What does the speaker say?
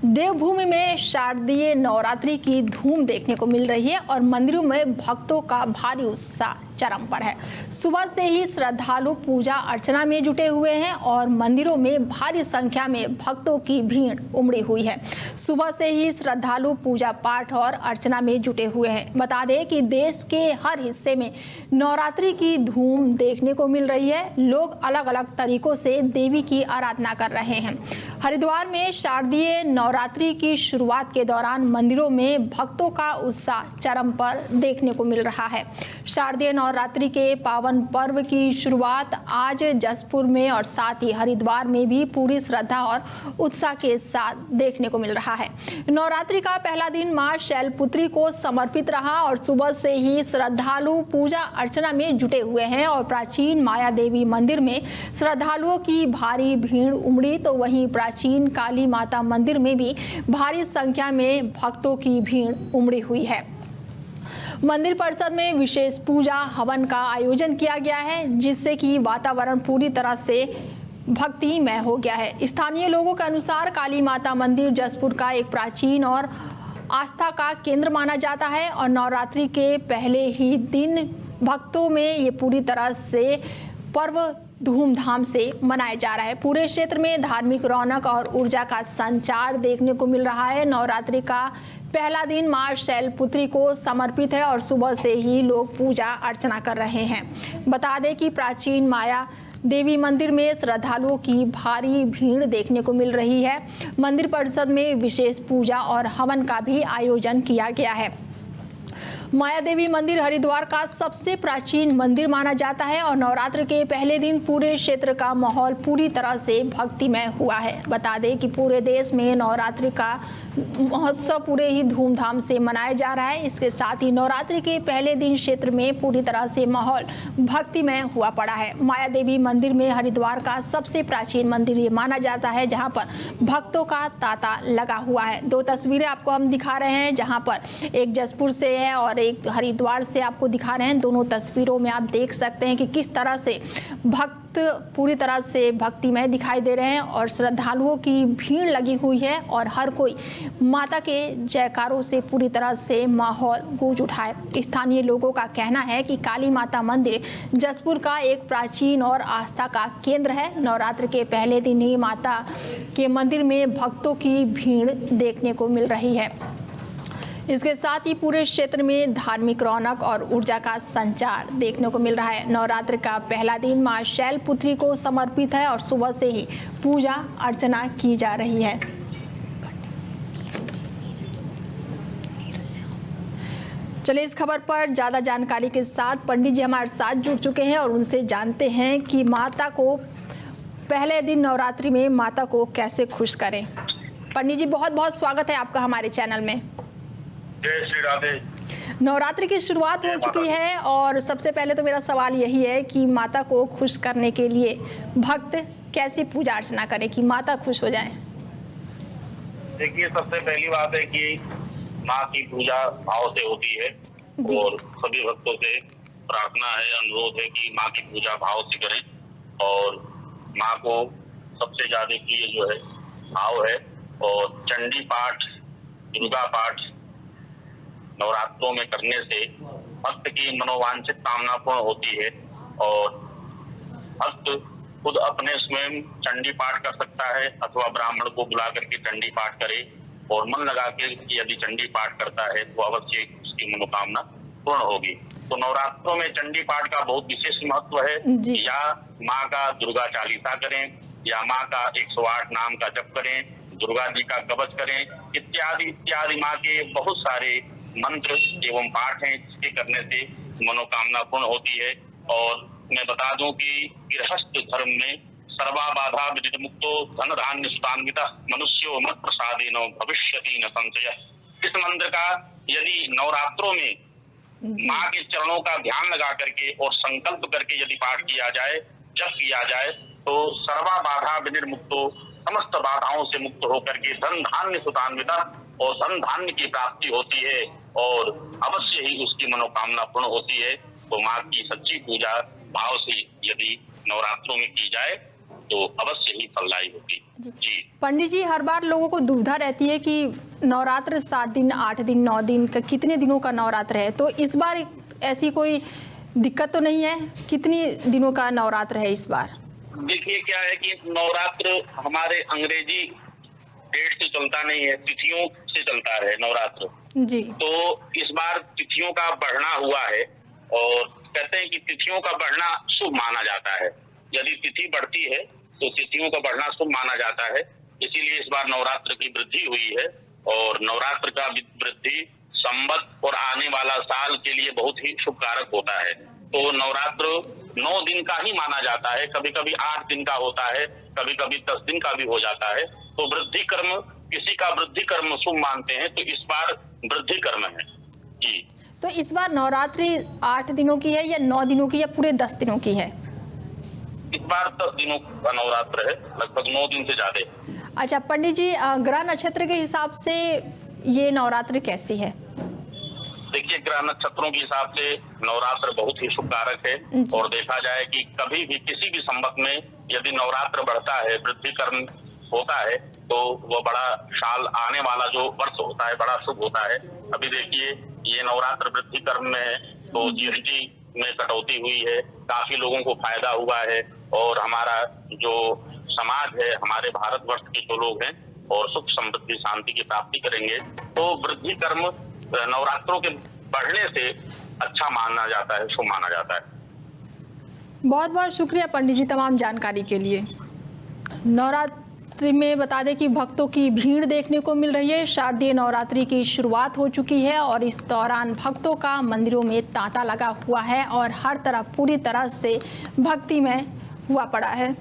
देवभूमि में शारदीय नवरात्रि की धूम देखने को मिल रही है और मंदिरों में भक्तों का भारी उत्साह चरम पर है। सुबह से ही श्रद्धालु पूजा अर्चना में जुटे हुए हैं और मंदिरों में भारी संख्या में भक्तों की भीड़ उमड़ी हुई है। सुबह से ही श्रद्धालु पूजा पाठ और अर्चना में जुटे हुए हैं। बता दें कि देश के हर हिस्से में नवरात्रि की धूम देखने को मिल रही है। लोग अलग अलग तरीकों से देवी की आराधना कर रहे हैं। हरिद्वार में शारदीय नवरात्रि की शुरुआत के दौरान मंदिरों में भक्तों का उत्साह चरम पर देखने को मिल रहा है। शारदीय नवरात्रि के पावन पर्व की शुरुआत आज जसपुर में और साथ ही हरिद्वार में भी पूरी श्रद्धा और उत्साह के साथ देखने को मिल रहा है। नवरात्रि का पहला दिन मां शैलपुत्री को समर्पित रहा और सुबह से ही श्रद्धालु पूजा अर्चना में जुटे हुए हैं और प्राचीन माया देवी मंदिर में श्रद्धालुओं की भारी भीड़ उमड़ी, तो वहीं प्राचीन काली माता मंदिर में भी भारी संख्या में भक्तों की भीड़ उमड़ी हुई है। मंदिर परिसर में विशेष पूजा हवन का आयोजन किया गया है, जिससे कि वातावरण पूरी तरह से भक्तिमय हो गया है। स्थानीय लोगों के अनुसार काली माता मंदिर जसपुर का एक प्राचीन और आस्था का केंद्र माना जाता है और नवरात्रि के पहले ही दिन भक्तों में ये पूरी तरह से पर्व धूमधाम से मनाया जा रहा है। पूरे क्षेत्र में धार्मिक रौनक और ऊर्जा का संचार देखने को मिल रहा है। नवरात्रि का पहला दिन मां शैलपुत्री को समर्पित है और सुबह से ही लोग पूजा अर्चना कर रहे हैं। बता दें कि प्राचीन माया देवी मंदिर में श्रद्धालुओं की भारी भीड़ देखने को मिल रही है। मंदिर परिसर में विशेष पूजा और हवन का भी आयोजन किया गया है। माया देवी मंदिर हरिद्वार का सबसे प्राचीन मंदिर माना जाता है और नवरात्र के पहले दिन पूरे क्षेत्र का माहौल पूरी तरह से भक्तिमय हुआ है। बता दें कि पूरे देश में नवरात्रि का महोत्सव पूरे ही धूमधाम से मनाया जा रहा है। इसके साथ ही नवरात्रि के पहले दिन क्षेत्र में पूरी तरह से माहौल भक्तिमय हुआ पड़ा है। माया देवी मंदिर में हरिद्वार का सबसे प्राचीन मंदिर ये माना जाता है, जहां पर भक्तों का तांता लगा हुआ है। दो तस्वीरें आपको हम दिखा रहे हैं, जहां पर एक जसपुर से है और एक हरिद्वार से आपको दिखा रहे हैं। दोनों तस्वीरों में आप देख सकते हैं कि किस तरह से भक्त पूरी तरह से भक्तिमय दिखाई दे रहे हैं और श्रद्धालुओं की भीड़ लगी हुई है और हर कोई माता के जयकारों से पूरी तरह से माहौल गूंज उठा है। स्थानीय लोगों का कहना है कि काली माता मंदिर जसपुर का एक प्राचीन और आस्था का केंद्र है। नवरात्र के पहले दिन ही माता के मंदिर में भक्तों की भीड़ देखने को मिल रही है। इसके साथ ही पूरे क्षेत्र में धार्मिक रौनक और ऊर्जा का संचार देखने को मिल रहा है। नवरात्र का पहला दिन मां शैलपुत्री को समर्पित है और सुबह से ही पूजा अर्चना की जा रही है। चलिए इस खबर पर ज़्यादा जानकारी के साथ पंडित जी हमारे साथ जुड़ चुके हैं और उनसे जानते हैं कि माता को पहले दिन नवरात्रि में माता को कैसे खुश करें। पंडित जी बहुत बहुत स्वागत है आपका हमारे चैनल में। जय श्री राधे। नवरात्रि की शुरुआत हो चुकी है और सबसे पहले तो मेरा सवाल यही है कि माता को खुश करने के लिए भक्त कैसे पूजा अर्चना करें कि माता खुश हो जाए। देखिए, सबसे पहली बात है कि माँ की पूजा भाव से होती है और सभी भक्तों से प्रार्थना है, अनुरोध है कि माँ की पूजा भाव से करें और माँ को सबसे ज्यादा प्रिय जो है भाव है। और चंडी पाठ, दुर्गा पाठ नवरात्रों में करने से भक्त की मनोवांछित कामना पूर्ण होती है और भक्त खुद अपने स्वयं चंडी पाठ कर सकता है अथवा ब्राह्मण को बुला करके चंडी पाठ करे और मन लगा के यदि चंडी पाठ करता है तो अवश्य उसकी मनोकामना पूर्ण होगी। तो नवरात्रों में चंडी पाठ का बहुत विशेष महत्व है। या माँ का दुर्गा चालीसा करें या माँ का 108 नाम का जप करें, दुर्गा जी का कवच करें, इत्यादि इत्यादि माँ के बहुत सारे मंत्र एवं पाठ हैं जिसके करने से मनोकामना पूर्ण होती है। और मैं बता दूं कि गृहस्थ धर्म में सर्वा बाधा विदित मुक्तो धन धान्य सुतान्वित मनुष्यो मत प्रसादेनो भविष्यति न संशय। इस मंत्र का यदि नवरात्रों में माँ के चरणों का ध्यान लगा करके और संकल्प करके यदि पाठ किया जाए, जप किया जाए, तो सर्वा बाधा विनिर्मुक्तो समस्त बाधाओं से मुक्त होकर के धन धान्य सुतान्विता और धन धान्य की प्राप्ति होती है और अवश्य ही उसकी मनोकामना पूर्ण होती है। तो माँ की सच्ची पूजा भाव से यदि नवरात्रों में की जाए तो अवश्य ही फलदायी होती है। जी पंडित जी, हर बार लोगों को दुविधा रहती है कि नवरात्र 7 दिन, 8 दिन, 9 दिन का, कितने दिनों का नवरात्र है, तो इस बार ऐसी कोई दिक्कत तो नहीं है? कितनी दिनों का नवरात्र है इस बार? देखिए क्या है कि नवरात्र हमारे अंग्रेजी डेट से चलता नहीं है, तिथियों से चलता है नवरात्र। जी। तो इस बार तिथियों का बढ़ना हुआ है और कहते हैं कि तिथियों का बढ़ना शुभ माना जाता है। यदि तिथि बढ़ती है तो तिथियों का बढ़ना शुभ माना जाता है, इसीलिए इस बार नवरात्र की वृद्धि हुई है। और नवरात्र का वृद्धि संवत और आने वाला साल के लिए बहुत ही शुभ कारक होता है। तो नवरात्र 9 दिन का ही माना जाता है, कभी कभी 8 दिन का होता है, कभी कभी 10 दिन का भी हो जाता है। तो वृद्धि कर्म, किसी का वृद्धि कर्म शुभ मानते हैं, तो इस बार वृद्धि कर्म है जी। तो इस बार नवरात्रि 8 दिनों की है या 9 दिनों की या पूरे 10 दिनों की है? इस बार 10 दिनों का नवरात्र है, लगभग 9 दिन से ज्यादा। अच्छा पंडित जी, ग्रह नक्षत्र के हिसाब से ये नवरात्र कैसी है? देखिए, ग्रह नक्षत्रों के हिसाब से नवरात्र बहुत ही शुभ कारक है। और देखा जाए कि कभी भी किसी भी संवत में यदि नवरात्र बढ़ता है, वृद्धि कर्म होता है, तो वो बड़ा साल आने वाला जो वर्ष होता है बड़ा शुभ होता है। अभी देखिए ये नवरात्र वृद्धि कर्म में है, तो जीएसटी में कटौती हुई है, काफी लोगों को फायदा हुआ है। और हमारा जो समाज है, हमारे भारतवर्ष के जो लोग हैं और सुख समृद्धि शांति की प्राप्ति करेंगे। तो वृद्धि कर्म नवरात्रों के बढ़ने से अच्छा माना जाता है, शुभ माना जाता है। बहुत बहुत शुक्रिया पंडित जी तमाम जानकारी के लिए। नवरात्रि में बता दें कि भक्तों की भीड़ देखने को मिल रही है। शारदीय नवरात्रि की शुरुआत हो चुकी है और इस दौरान भक्तों का मंदिरों में तांता लगा हुआ है और हर तरफ पूरी तरह से भक्तिमय हुआ पड़ा है।